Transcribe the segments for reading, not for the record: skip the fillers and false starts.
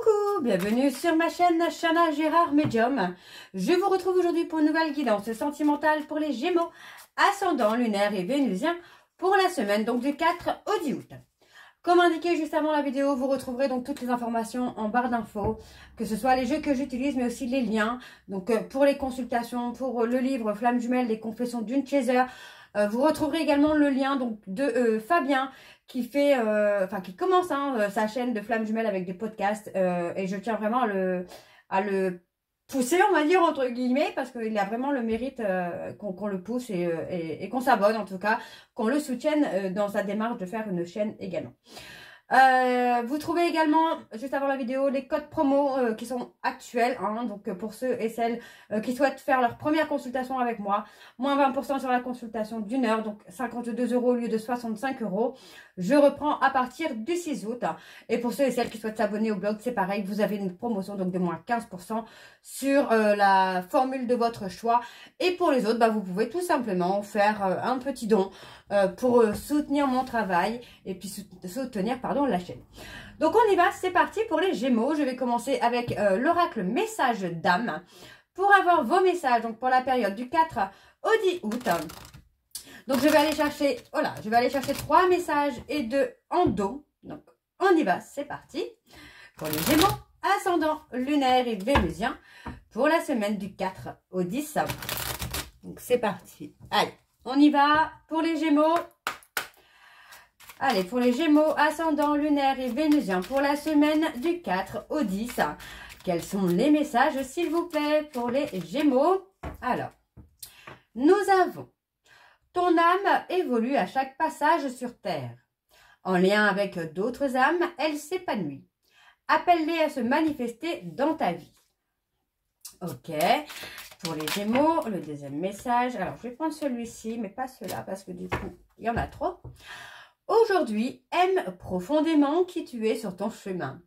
Coucou, bienvenue sur ma chaîne Chana Gérard Medium. Je vous retrouve aujourd'hui pour une nouvelle guidance sentimentale pour les Gémeaux, ascendant lunaire et vénusien pour la semaine donc du 4 au 10 août. Comme indiqué juste avant la vidéo, vous retrouverez donc toutes les informations en barre d'infos, que ce soit les jeux que j'utilise mais aussi les liens. Donc pour les consultations, pour le livre Flamme jumelle, les confessions d'une chaser. Vous retrouverez également le lien donc de Fabien qui fait, qui commence sa chaîne de Flamme jumelle avec des podcasts et je tiens vraiment à le pousser, on va dire entre guillemets, parce qu'il a vraiment le mérite qu'on le pousse et qu'on s'abonne en tout cas, qu'on le soutienne dans sa démarche de faire une chaîne également. Vous trouvez également, juste avant la vidéo, les codes promo qui sont actuels, donc pour ceux et celles qui souhaitent faire leur première consultation avec moi, moins 20% sur la consultation d'une heure, donc 52 € au lieu de 65 €. Je reprends à partir du 6 août. Et pour ceux et celles qui souhaitent s'abonner au blog, c'est pareil, vous avez une promotion donc de moins 15% sur la formule de votre choix. Et pour les autres, vous pouvez tout simplement faire un petit don pour soutenir mon travail et puis soutenir la chaîne. Donc on y va, c'est parti pour les Gémeaux. Je vais commencer avec l'oracle message d'âme pour avoir vos messages donc pour la période du 4 au 10 août. Donc je vais aller chercher, voilà, je vais aller chercher 3 messages et 2 en dos. Donc on y va, c'est parti pour les Gémeaux, ascendant lunaire et vénusien pour la semaine du 4 au 10 août. Donc c'est parti. Allez, on y va pour les Gémeaux. Allez, pour les Gémeaux, ascendant lunaire et vénusien pour la semaine du 4 au 10. Quels sont les messages, s'il vous plaît, pour les Gémeaux? Alors, nous avons: ton âme évolue à chaque passage sur Terre. En lien avec d'autres âmes, elle s'épanouit. Appelle-les à se manifester dans ta vie. Ok. Pour les Gémeaux, le deuxième message. Alors, je vais prendre celui-ci, mais pas celui-là, parce que du coup, il y en a trop. Aujourd'hui, aime profondément qui tu es sur ton chemin.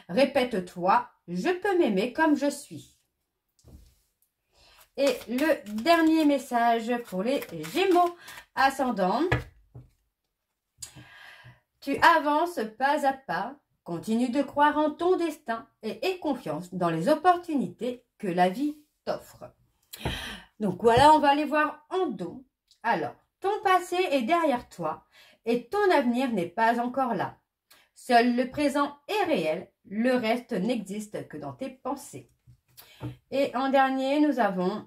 Répète-toi, je peux m'aimer comme je suis. Et le dernier message pour les Gémeaux, ascendant. Tu avances pas à pas, continue de croire en ton destin et aie confiance dans les opportunités que la vie t'offre. Donc voilà, on va aller voir en dos. Alors, ton passé est derrière toi et ton avenir n'est pas encore là. Seul le présent est réel, le reste n'existe que dans tes pensées. Et en dernier, nous avons: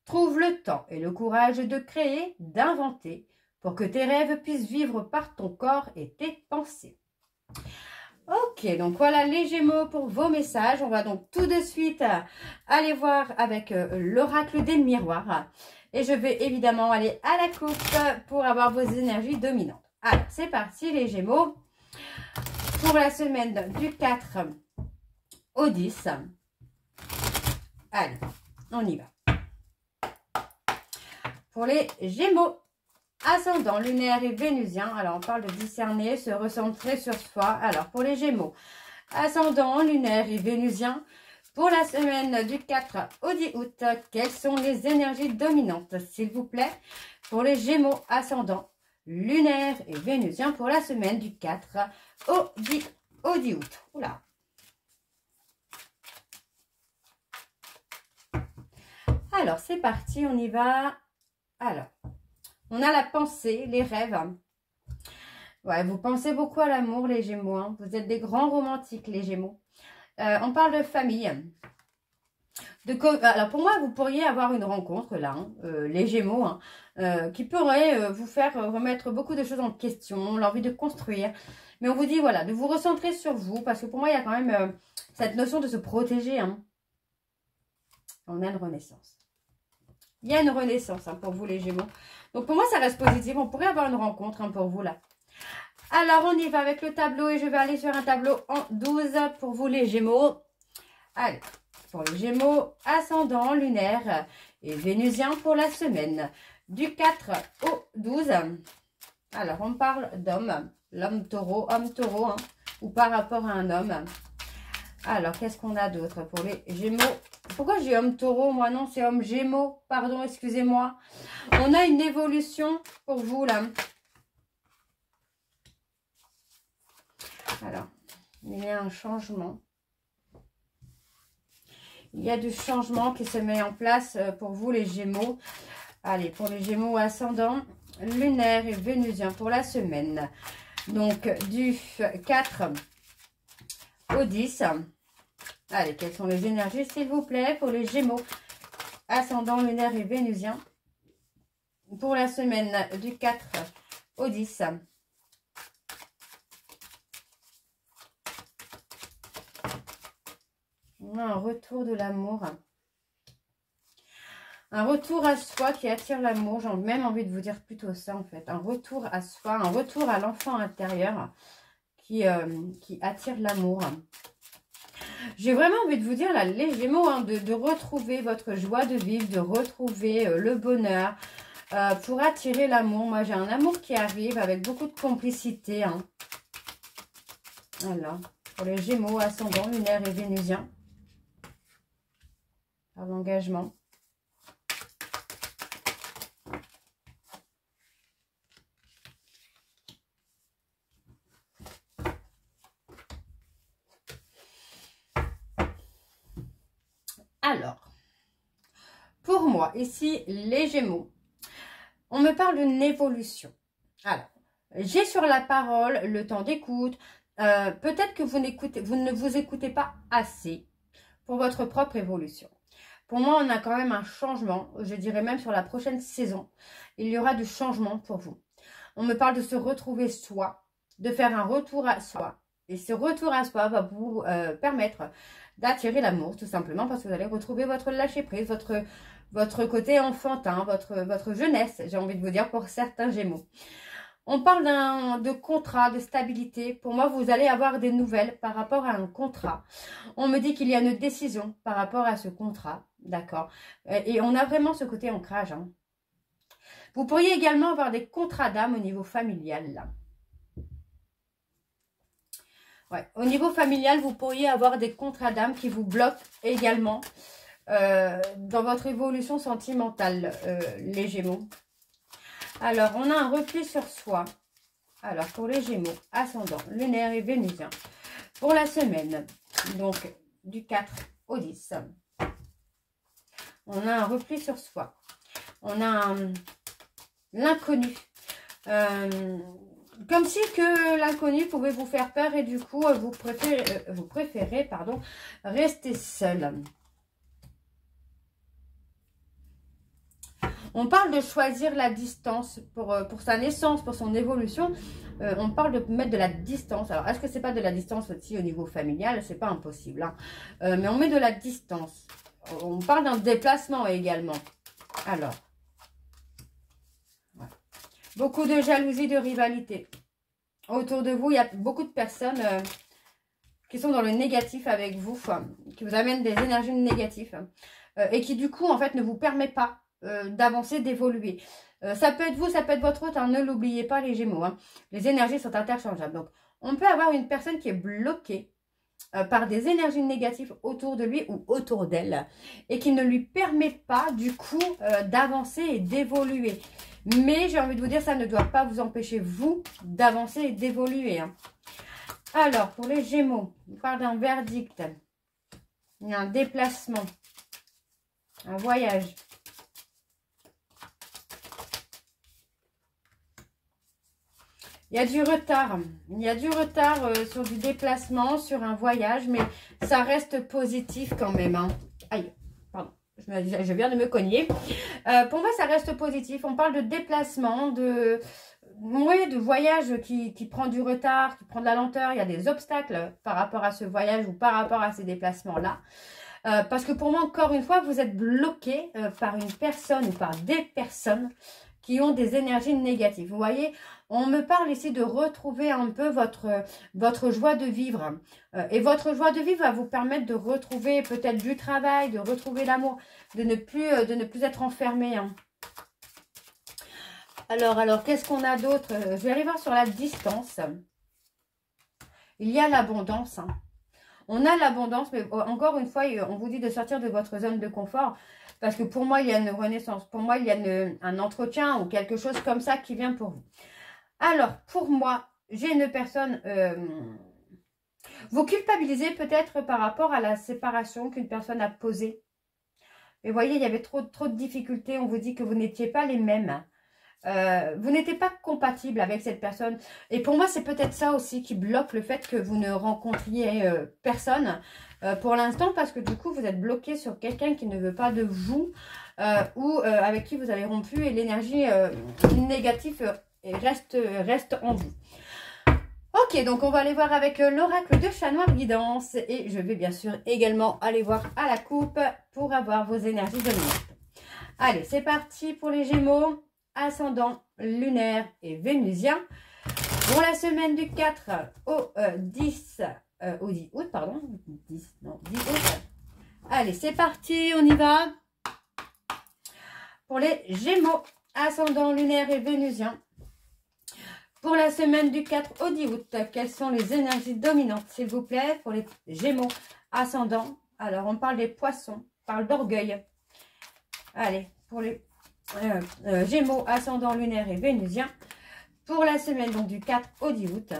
trouve le temps et le courage de créer, d'inventer, pour que tes rêves puissent vivre par ton corps et tes pensées. Ok, donc voilà les Gémeaux pour vos messages. On va donc tout de suite aller voir avec l'oracle des miroirs. Et je vais évidemment aller à la coupe pour avoir vos énergies dominantes. Alors, c'est parti les Gémeaux. Pour la semaine du 4 au 10. Allez, on y va. Pour les Gémeaux, ascendant lunaire et vénusien. Alors, on parle de discerner, se recentrer sur soi. Alors, pour les Gémeaux, ascendant lunaire et vénusien, pour la semaine du 4 au 10 août, quelles sont les énergies dominantes, s'il vous plaît, pour les Gémeaux, ascendant lunaire et vénusien, pour la semaine du 4 au 10 août. Oula. Alors, c'est parti, on y va. Alors, on a la pensée, les rêves. Ouais, vous pensez beaucoup à l'amour, les Gémeaux. Vous êtes des grands romantiques, les Gémeaux. On parle de famille. Alors, pour moi, vous pourriez avoir une rencontre, là, les Gémeaux, qui pourrait vous faire remettre beaucoup de choses en question, l'envie de construire. Mais on vous dit, voilà, de vous recentrer sur vous, parce que pour moi, il y a quand même cette notion de se protéger. On a une renaissance. Il y a une renaissance pour vous, les Gémeaux. Donc, pour moi, ça reste positif. On pourrait avoir une rencontre pour vous, là. Alors, on y va avec le tableau et je vais aller sur un tableau en 12 pour vous, les Gémeaux. Allez, pour les Gémeaux, ascendant, lunaire et vénusien pour la semaine du 4 au 12. Alors, on parle d'homme, l'homme taureau, ou par rapport à un homme. Alors, qu'est-ce qu'on a d'autre pour les Gémeaux? Pourquoi j'ai homme taureau? Moi, non, c'est homme Gémeaux. Pardon, excusez-moi. On a une évolution pour vous, là. Alors, il y a un changement. Il y a du changement qui se met en place pour vous les Gémeaux. Allez, pour les Gémeaux ascendant, lunaire et vénusien pour la semaine. Donc, du 4 au 10. Allez, quelles sont les énergies, s'il vous plaît, pour les Gémeaux ascendant, lunaire et vénusien pour la semaine du 4 au 10. On a un retour de l'amour. Un retour à soi qui attire l'amour. J'ai même envie de vous dire plutôt ça en fait. Un retour à soi, un retour à l'enfant intérieur qui attire l'amour. J'ai vraiment envie de vous dire, là, les Gémeaux, hein, de retrouver votre joie de vivre, de retrouver le bonheur pour attirer l'amour. Moi, j'ai un amour qui arrive avec beaucoup de complicité. Hein. Voilà. Pour les Gémeaux, ascendant, lunaire et vénusien. Par l'engagement. Alors, pour moi, ici, les Gémeaux, on me parle d'une évolution. Alors, j'ai sur la parole le temps d'écoute. Peut-être que vous ne vous écoutez pas assez pour votre propre évolution. Pour moi, on a quand même un changement. Je dirais même sur la prochaine saison, il y aura du changement pour vous. On me parle de se retrouver soi, de faire un retour à soi. Et ce retour à soi va vous permettre d'attirer l'amour, tout simplement, parce que vous allez retrouver votre lâcher-prise, votre côté enfantin, votre jeunesse, j'ai envie de vous dire, pour certains Gémeaux. On parle de contrat, de stabilité. Pour moi, vous allez avoir des nouvelles par rapport à un contrat. On me dit qu'il y a une décision par rapport à ce contrat, d'accord. Et on a vraiment ce côté ancrage. Hein. Vous pourriez également avoir des contrats d'âme au niveau familial, là. Ouais. Au niveau familial, vous pourriez avoir des contrats d'âme qui vous bloquent également dans votre évolution sentimentale, les Gémeaux. Alors, on a un repli sur soi. Alors, pour les Gémeaux, ascendant, lunaire et vénusien, pour la semaine, donc du 4 au 10. On a un repli sur soi. On a l'inconnu. Comme si que l'inconnu pouvait vous faire peur et du coup, vous préférez rester seul. On parle de choisir la distance pour sa naissance, pour son évolution. On parle de mettre de la distance. Alors, est-ce que c'est pas de la distance aussi au niveau familial? C'est pas impossible. Hein. Mais on met de la distance. On parle d'un déplacement également. Alors, voilà. Beaucoup de jalousie, de rivalité. Autour de vous, il y a beaucoup de personnes qui sont dans le négatif avec vous, qui vous amènent des énergies négatives et qui du coup, en fait, ne vous permet pas d'avancer, d'évoluer. Ça peut être vous, ça peut être votre autre, hein, ne l'oubliez pas les Gémeaux. Hein. Les énergies sont interchangeables. Donc, on peut avoir une personne qui est bloquée par des énergies négatives autour de lui ou autour d'elle et qui ne lui permet pas du coup d'avancer et d'évoluer. Mais j'ai envie de vous dire, ça ne doit pas vous empêcher, vous, d'avancer et d'évoluer. Hein. Alors, pour les Gémeaux, on parle d'un verdict, il y a un déplacement, un voyage. Il y a du retard. Il y a du retard sur du déplacement, sur un voyage, mais ça reste positif quand même. Hein. Aïe, pardon, je viens de me cogner. Pour moi, ça reste positif. On parle de déplacement, de voyage qui prend du retard, qui prend de la lenteur. Il y a des obstacles par rapport à ce voyage ou par rapport à ces déplacements-là. Parce que pour moi, encore une fois, vous êtes bloqué par une personne ou par des personnes qui ont des énergies négatives. Vous voyez, on me parle ici de retrouver un peu votre joie de vivre. Et votre joie de vivre va vous permettre de retrouver peut-être du travail, de retrouver l'amour, de ne plus être enfermé. Hein. Alors qu'est-ce qu'on a d'autre? Je vais aller voir sur la distance. Il y a l'abondance. Hein. On a l'abondance, mais encore une fois, on vous dit de sortir de votre zone de confort. Parce que pour moi, il y a une renaissance. Pour moi, il y a un entretien ou quelque chose comme ça qui vient pour vous. Alors, pour moi, j'ai une personne... Vous culpabilisez peut-être par rapport à la séparation qu'une personne a posée. Et vous voyez, il y avait trop de difficultés. On vous dit que vous n'étiez pas les mêmes. Vous n'étiez pas compatible avec cette personne. Et pour moi, c'est peut-être ça aussi qui bloque le fait que vous ne rencontriez personne pour l'instant. Parce que du coup, vous êtes bloqué sur quelqu'un qui ne veut pas de vous ou avec qui vous avez rompu et l'énergie négative reste en vous. Ok, donc on va aller voir avec l'oracle de Chat Noir Guidance. Et je vais bien sûr également aller voir à la coupe pour avoir vos énergies dominantes. Allez, c'est parti pour les Gémeaux, ascendant, lunaire et vénusien. Pour la semaine du 4 au 10 août, pardon. 10 août. Allez, c'est parti, on y va. Pour les Gémeaux, ascendant, lunaire et vénusien. Pour la semaine du 4 au 10 août, quelles sont les énergies dominantes, s'il vous plaît, pour les Gémeaux ascendants? Alors, on parle des poissons, on parle d'orgueil. Allez, pour les Gémeaux ascendant, lunaire et vénusien. Pour la semaine donc du 4 au 10 août.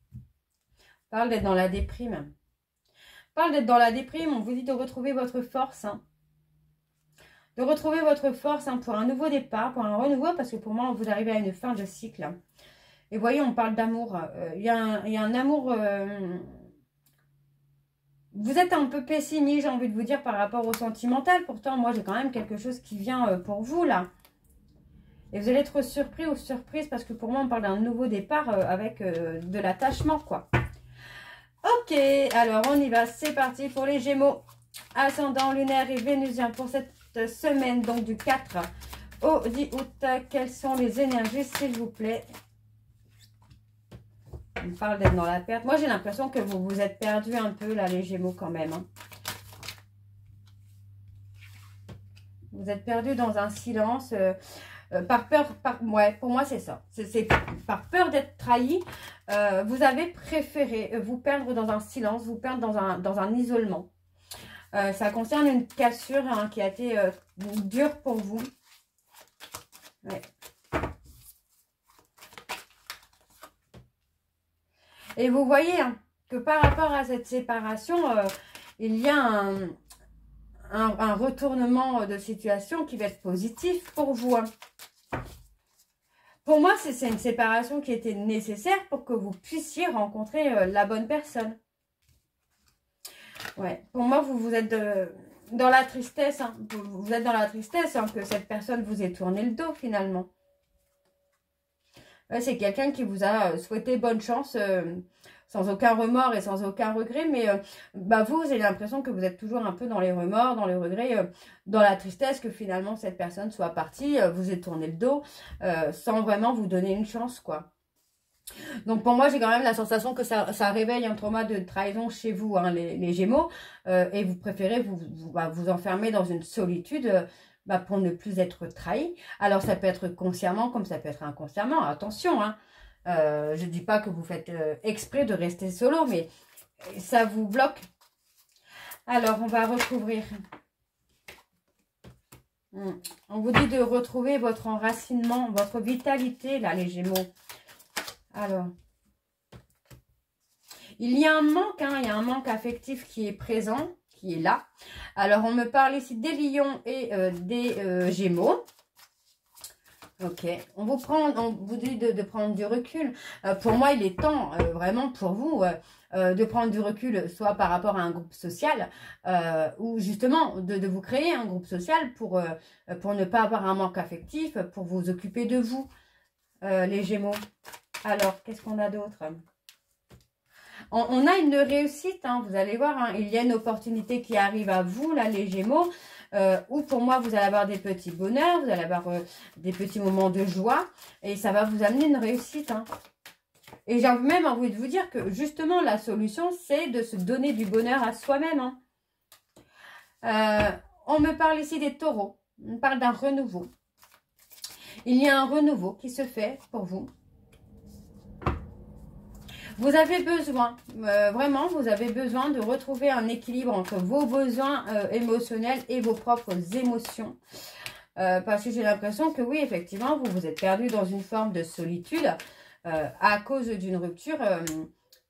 On parle d'être dans la déprime. On parle d'être dans la déprime, on vous dit de retrouver votre force, hein. De retrouver votre force pour un nouveau départ, pour un renouveau, parce que pour moi, vous arrivez à une fin de cycle. Et voyez, on parle d'amour. Il y a un amour... Vous êtes un peu pessimiste, j'ai envie de vous dire, par rapport au sentimental. Pourtant, moi, j'ai quand même quelque chose qui vient pour vous, là. Et vous allez être surpris ou surprise, parce que pour moi, on parle d'un nouveau départ avec de l'attachement, quoi. Ok, alors on y va. C'est parti pour les Gémeaux. Ascendant, lunaire et vénusien pour cette semaine, donc du 4 au 10 août. Quelles sont les énergies, s'il vous plaît? On parle d'être dans la perte. Moi, j'ai l'impression que vous vous êtes perdu un peu, là, les Gémeaux, quand même. Hein. Vous êtes perdu dans un silence, par peur, ouais, pour moi, c'est ça. C'est par peur d'être trahi. Vous avez préféré vous perdre dans un silence, vous perdre dans un isolement. Ça concerne une cassure qui a été dure pour vous. Ouais. Et vous voyez que par rapport à cette séparation, il y a un retournement de situation qui va être positif pour vous. Pour moi, c'est une séparation qui était nécessaire pour que vous puissiez rencontrer la bonne personne. Ouais, pour moi, vous êtes dans la tristesse. Hein. Vous êtes dans la tristesse que cette personne vous ait tourné le dos finalement. Ouais, c'est quelqu'un qui vous a souhaité bonne chance sans aucun remords et sans aucun regret. Mais vous avez l'impression que vous êtes toujours un peu dans les remords, dans les regrets, dans la tristesse que finalement cette personne soit partie, vous ait tourné le dos sans vraiment vous donner une chance, quoi. Donc pour moi, j'ai quand même la sensation que ça réveille un trauma de trahison chez vous, hein, les Gémeaux, et vous préférez vous enfermer dans une solitude pour ne plus être trahi. Alors ça peut être consciemment comme ça peut être inconsciemment, attention, hein. Je ne dis pas que vous faites exprès de rester solo, mais ça vous bloque. Alors on va recouvrir. On vous dit de retrouver votre enracinement, votre vitalité, là, les Gémeaux. Alors, il y a un manque, hein, il y a un manque affectif qui est présent, qui est là. Alors, on me parle ici des lions et des Gémeaux. Ok, on vous dit de prendre du recul. Pour moi, il est temps, vraiment pour vous, de prendre du recul, soit par rapport à un groupe social, ou justement de vous créer un groupe social pour ne pas avoir un manque affectif, pour vous occuper de vous, les Gémeaux. Alors, qu'est-ce qu'on a d'autre? On a une réussite, hein, vous allez voir, hein, il y a une opportunité qui arrive à vous, là, les Gémeaux, où pour moi, vous allez avoir des petits bonheurs, vous allez avoir des petits moments de joie, et ça va vous amener une réussite. Hein. Et j'ai même envie de vous dire que, justement, la solution, c'est de se donner du bonheur à soi-même. Hein. On me parle ici des taureaux, on parle d'un renouveau. Il y a un renouveau qui se fait pour vous. Vous avez besoin, vraiment, vous avez besoin de retrouver un équilibre entre vos besoins émotionnels et vos propres émotions. Parce que j'ai l'impression que oui, effectivement, vous vous êtes perdu dans une forme de solitude. à cause d'une rupture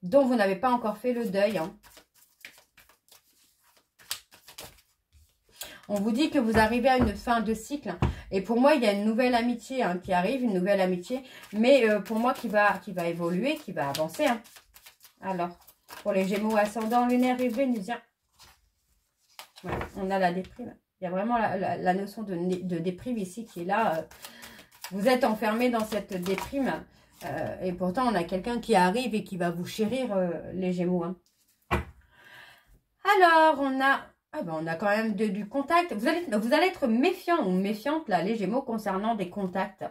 dont vous n'avez pas encore fait le deuil. Hein. On vous dit que vous arrivez à une fin de cycle. Et pour moi, il y a une nouvelle amitié hein, qui arrive, une nouvelle amitié. Mais pour moi, qui va évoluer, qui va avancer. Hein. Alors, pour les Gémeaux ascendant, lunaire et vénusien. Ouais, on a la déprime. Il y a vraiment la notion de déprime ici qui est là. Vous êtes enfermé dans cette déprime. Et pourtant, on a quelqu'un qui arrive et qui va vous chérir, les Gémeaux. Hein. Alors, on a... Ah ben, on a quand même du contact. Vous allez être méfiant ou méfiante, là, les Gémeaux, concernant des contacts.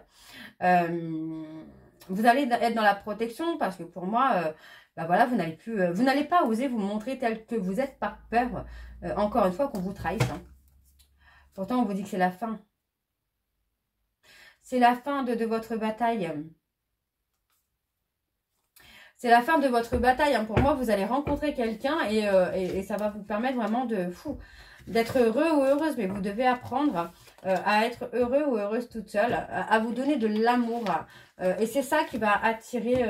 Vous allez être dans la protection parce que pour moi, ben voilà, vous n'allez pas oser vous montrer tel que vous êtes par peur, encore une fois, qu'on vous trahisse. Hein. Pourtant, on vous dit que c'est la fin. C'est la fin de votre bataille. C'est la fin de votre bataille. Hein. Pour moi, vous allez rencontrer quelqu'un et ça va vous permettre vraiment d'être heureux ou heureuse. Mais vous devez apprendre à être heureux ou heureuse toute seule, à vous donner de l'amour. Et c'est ça qui va attirer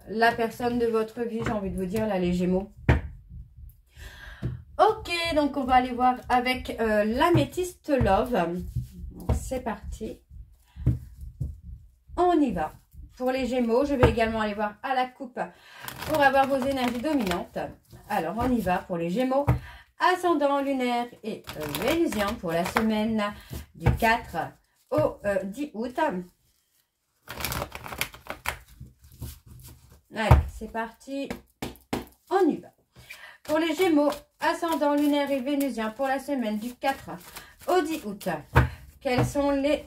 la personne de votre vie, j'ai envie de vous dire, là, les Gémeaux. Ok, donc on va aller voir avec l'améthyste Love. C'est parti. On y va. Pour les Gémeaux, je vais également aller voir à la coupe pour avoir vos énergies dominantes. Alors, on y va pour les Gémeaux, ascendant lunaire et vénusien pour la semaine du 4 au 10 août. Allez, c'est parti. On y va. Pour les Gémeaux, ascendant lunaire et vénusien pour la semaine du 4 au 10 août. Quelles sont les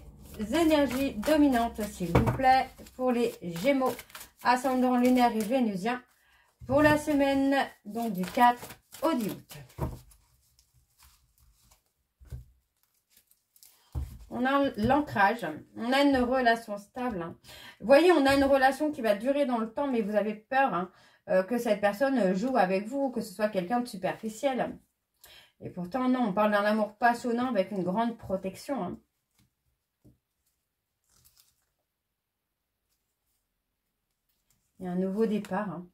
énergies dominantes, s'il vous plaît, pour les Gémeaux, ascendant lunaire et vénusien, pour la semaine donc du 4 au 10 août. On a l'ancrage, on a une relation stable. Hein. Vous voyez, on a une relation qui va durer dans le temps, mais vous avez peur hein, que cette personne joue avec vous, que ce soit quelqu'un de superficiel. Et pourtant, non, on parle d'un amour passionnant avec une grande protection. Hein. Il y a un nouveau départ. Hein.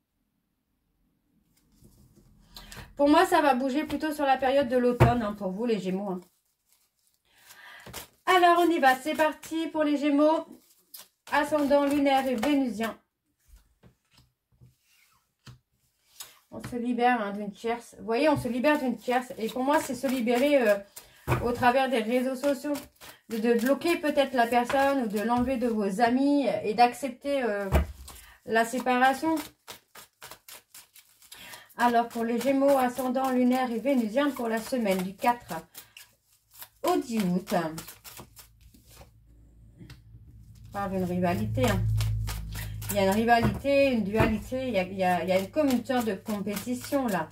Pour moi, ça va bouger plutôt sur la période de l'automne, hein, pour vous, les Gémeaux. Hein. Alors, on y va. C'est parti pour les Gémeaux. Ascendant lunaire et vénusien. On se libère hein, d'une tierce. Vous voyez, on se libère d'une tierce. Et pour moi, c'est se libérer au travers des réseaux sociaux. De bloquer peut-être la personne ou de l'enlever de vos amis et d'accepter... la séparation. Alors, pour les Gémeaux, ascendant lunaire et vénusien pour la semaine du 4 au 10 août. On parle d'une rivalité. Hein. Il y a une rivalité, une dualité, il y a comme une sorte de compétition là.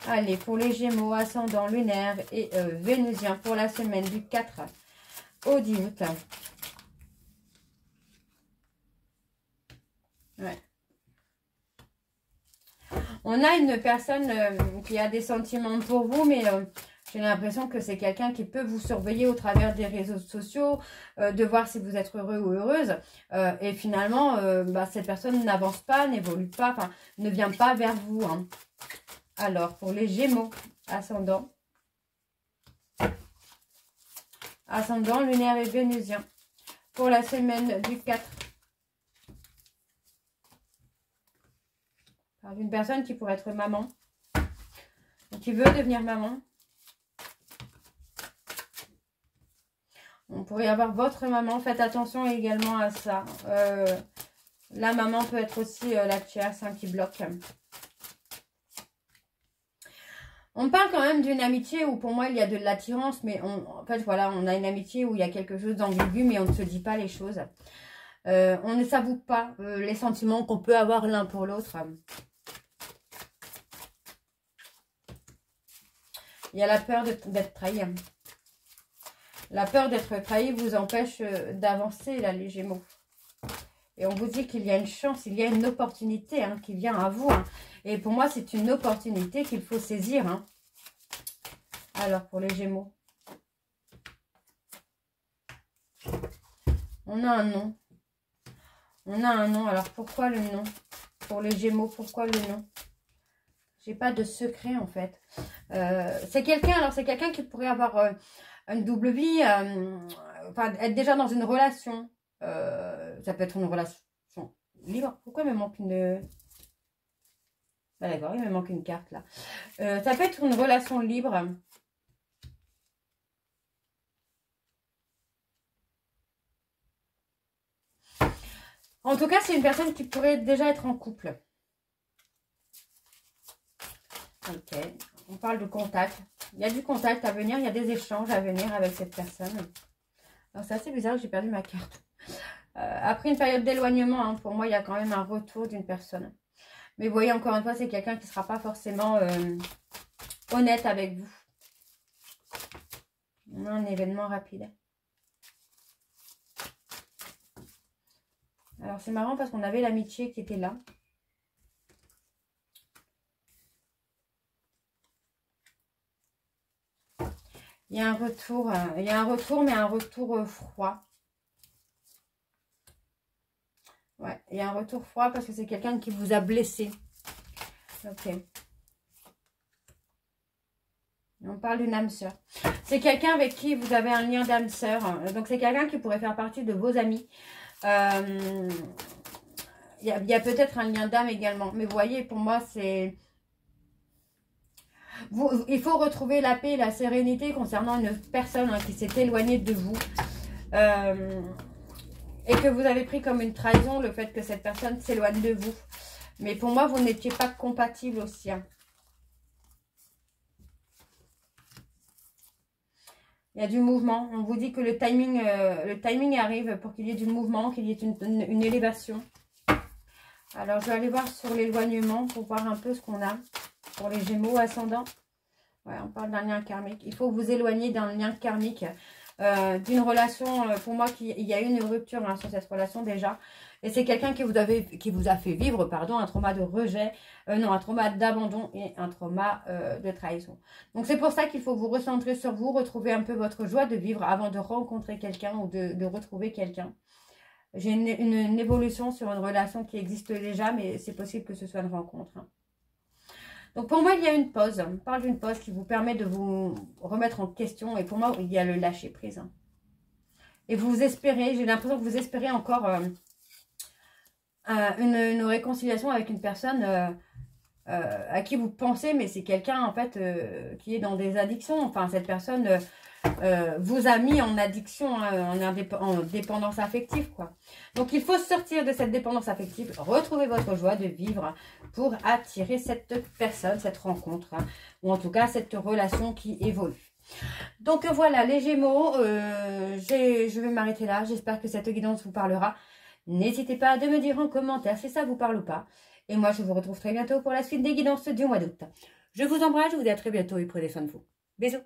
Allez, pour les Gémeaux, ascendant lunaire et vénusien pour la semaine du 4 au 10 août. Ouais. On a une personne qui a des sentiments pour vous, mais j'ai l'impression que c'est quelqu'un qui peut vous surveiller au travers des réseaux sociaux, de voir si vous êtes heureux ou heureuse. Et finalement, cette personne n'avance pas, n'évolue pas, enfin, ne vient pas vers vous. Hein. Alors, pour les Gémeaux, ascendant lunaire et vénusien, pour la semaine du 4. Une personne qui pourrait être maman, qui veut devenir maman. On pourrait avoir votre maman. Faites attention également à ça. La maman peut être aussi la tierce hein, qui bloque. On parle quand même d'une amitié où pour moi il y a de l'attirance, mais en fait voilà, on a une amitié où il y a quelque chose d'ambigu, mais on ne se dit pas les choses. On ne s'avoue pas les sentiments qu'on peut avoir l'un pour l'autre. Il y a la peur d'être trahi. La peur d'être trahi vous empêche d'avancer, là, les Gémeaux. Et on vous dit qu'il y a une chance, il y a une opportunité hein, qui vient à vous. Hein. Et pour moi, c'est une opportunité qu'il faut saisir. Hein. Alors, pour les Gémeaux. On a un nom. On a un nom. Alors, pourquoi le nom? Pour les Gémeaux, pourquoi le nom? J'ai pas de secret, en fait. C'est quelqu'un, alors c'est quelqu'un qui pourrait avoir une double vie, enfin, être déjà dans une relation. Ça peut être une relation libre. Pourquoi il me manque une... Ah, d'accord, il me manque une carte, là. Ça peut être une relation libre. En tout cas, c'est une personne qui pourrait déjà être en couple. Ok, on parle de contact. Il y a du contact à venir, il y a des échanges à venir avec cette personne. Alors, c'est assez bizarre, j'ai perdu ma carte. Après une période d'éloignement, hein, pour moi, il y a quand même un retour d'une personne. Mais vous voyez, encore une fois, c'est quelqu'un qui ne sera pas forcément honnête avec vous. On a un événement rapide. Alors, c'est marrant parce qu'on avait l'amitié qui était là. Il y a un retour, mais un retour froid. Ouais, il y a un retour froid parce que c'est quelqu'un qui vous a blessé. Ok. On parle d'une âme sœur. C'est quelqu'un avec qui vous avez un lien d'âme sœur. Donc, c'est quelqu'un qui pourrait faire partie de vos amis. Il y a peut-être un lien d'âme également. Mais vous voyez, pour moi, c'est... il faut retrouver la paix et la sérénité concernant une personne qui s'est éloignée de vous. Et que vous avez pris comme une trahison le fait que cette personne s'éloigne de vous. Mais pour moi, vous n'étiez pas compatible aussi. Hein. Il y a du mouvement. On vous dit que le timing arrive pour qu'il y ait du mouvement, qu'il y ait une élévation. Alors, je vais aller voir sur l'éloignement pour voir un peu ce qu'on a pour les Gémeaux ascendants. Ouais, on parle d'un lien karmique. Il faut vous éloigner d'un lien karmique, d'une relation. Pour moi, il y a eu une rupture hein, sur cette relation déjà. Et c'est quelqu'un qui vous a fait vivre, pardon, un trauma de rejet, non, un trauma d'abandon et un trauma de trahison. Donc, c'est pour ça qu'il faut vous recentrer sur vous, retrouver un peu votre joie de vivre avant de rencontrer quelqu'un ou de retrouver quelqu'un. J'ai une évolution sur une relation qui existe déjà, mais c'est possible que ce soit une rencontre. Hein. Donc, pour moi, il y a une pause. On parle d'une pause qui vous permet de vous remettre en question. Et pour moi, il y a le lâcher-prise. Hein. Et vous espérez, j'ai l'impression que vous espérez encore une réconciliation avec une personne à qui vous pensez, mais c'est quelqu'un, en fait, qui est dans des addictions. Enfin, cette personne vous a mis en addiction, hein, en dépendance affective, quoi. Donc, il faut sortir de cette dépendance affective, retrouver votre joie de vivre pour attirer cette personne, cette rencontre, hein, ou en tout cas, cette relation qui évolue. Donc, voilà, les Gémeaux, je vais m'arrêter là. J'espère que cette guidance vous parlera. N'hésitez pas de me dire en commentaire si ça vous parle ou pas. Et moi, je vous retrouve très bientôt pour la suite des guidances du mois d'août. Je vous embrasse, je vous dis à très bientôt et prenez soin de vous. Bisous.